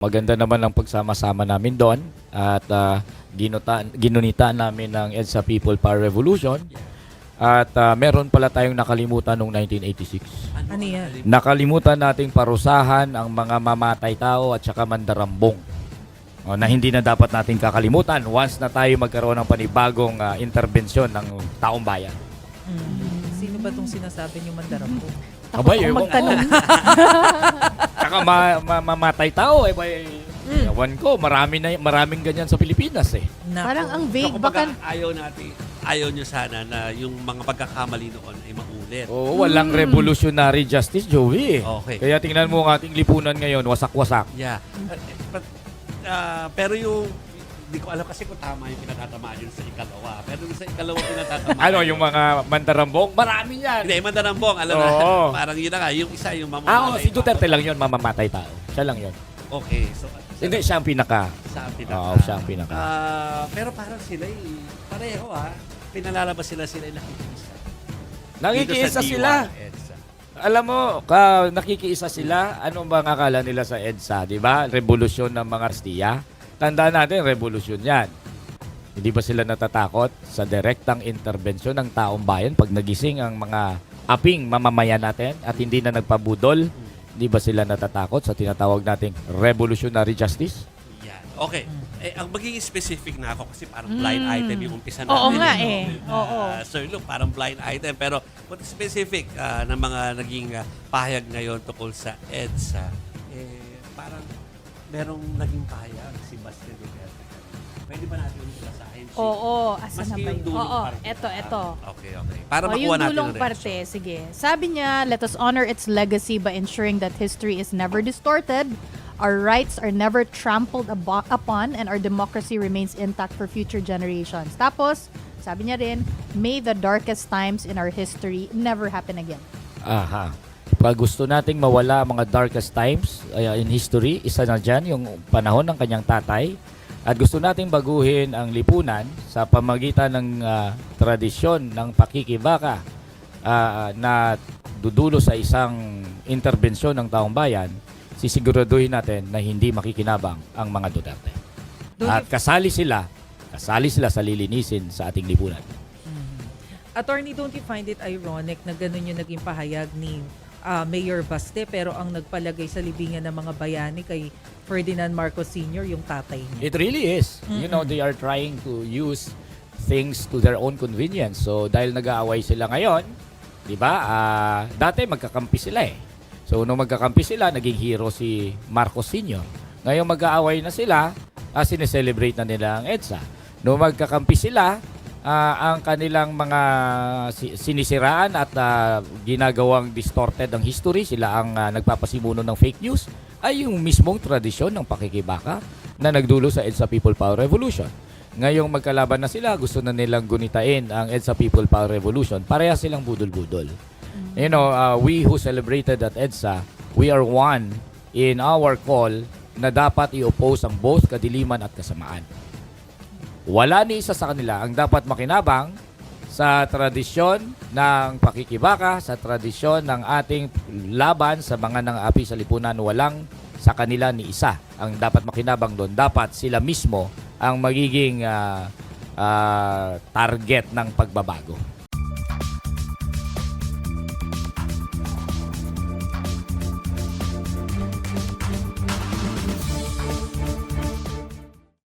Maganda naman ang pagsama-sama namin doon at ginunitaan namin ng EDSA People Power Revolution at meron pala tayong nakalimutan noong 1986. Ano yan? Nakalimutan nating parusahan ang mga mamatay tao at saka mandarambong. Na hindi na dapat nating kakalimutan once na tayo magkaroon ng panibagong interbensyon ng taong bayan. Sino ba itong sinasabi niyo mandarambo? Abay, Ako magtanong. Saka mamatay tao ewan ko, maraming ganyan sa Pilipinas eh. Parang ang vague. So, kumbaga, Baka ayaw nyo sana na yung mga pagkakamali noon ay maulit. Oo, walang revolutionary justice, Joey. Okay. Kaya tingnan mo ang ating lipunan ngayon, wasak-wasak. Yeah. Pero yung, hindi ko alam kasi kung tama yung pinatatamaan yun sa ikalawa. Pero sa ikalawa pinatatamaan. Ano, yung mga mandarambong? Marami yan. Hindi, mandarambong. Alam na, Oo. parang yun na nga. Yung isa, yung mamamatay. Si Duterte lang yun, mamamatay tao. Siya lang yun. Okay. So, Hindi, siya ang pinaka. sa pinaka. Oo, siya ang pinaka. Pero parang sila pareho pinalalabas sila nakikiisa. Nakikiisa Dito sa sila. D1 EDSA. Alam mo, nakikiisa sila. Ano bang akala nila sa EDSA, di ba? Revolusyon ng mga Astiya. Tandaan natin, revolusyon yan. Hindi ba sila natatakot sa direktang interbensyon ng taong bayan pag nagising ang mga aping mamamayan natin at hindi na nagpabudol? Hindi ba sila natatakot sa tinatawag nating revolutionary justice? Yan. Okay. Ang magiging specific na ako kasi parang blind item yung umpisa natin. Oo nga no? Sir Luke, parang blind item. Pero what specific ng mga naging pahayag ngayon tukol sa EDSA, parang merong naging pahayag si Bastian Duterte. Pwede ba natin yung basahin? Oo, asa na Maski ba yung yun? dulong Oo, parte. eto. Okay. Para Yung makuha natin dulong ang parte, sige. Sabi niya, let us honor its legacy by ensuring that history is never distorted, our rights are never trampled upon, and our democracy remains intact for future generations. Tapos, sabi niya rin, may the darkest times in our history never happen again. Aha. Pag gusto nating mawala ang mga darkest times in history, isa na dyan yung panahon ng kanyang tatay. At gusto nating baguhin ang lipunan sa pamagitan ng tradisyon ng pakikibaka na dudulo sa isang interbensyon ng taong bayan, sisiguraduhin natin na hindi makikinabang ang mga Duterte. At kasali sila sa lilinisin sa ating lipunan. Attorney, don't you find it ironic na ganun yung naging pahayag ni Mayor Baste pero ang nagpalagay sa libingan ng mga bayani kay Ferdinand Marcos Sr. yung tatay niya? It really is. You know, they are trying to use things to their own convenience. So, dahil nag-aaway sila ngayon, di ba, dati magkakampi sila eh. So, nung magkakampi sila, naging hero si Marcos Sr. Ngayon mag-aaway na sila, sineselebrate na nila ang EDSA. Nung magkakampi sila, ang kanilang mga sinisiraan at ginagawang distorted ang history, sila ang nagpapasimuno ng fake news, ay yung mismong tradisyon ng pakikibaka na nagdulo sa EDSA People Power Revolution. Ngayong magkalaban na sila, gusto na nilang gunitain ang EDSA People Power Revolution. Pareha silang budol-budol. You know, we who celebrated at EDSA, we are one in our call na dapat i-oppose ang both kadiliman at kasamaan. Wala ni isa sa kanila ang dapat makinabang sa tradisyon ng pakikibaka, sa tradisyon ng ating laban sa mga nang-api sa lipunan. Walang sa kanila ni isa ang dapat makinabang doon. Dapat sila mismo ang magiging target ng pagbabago.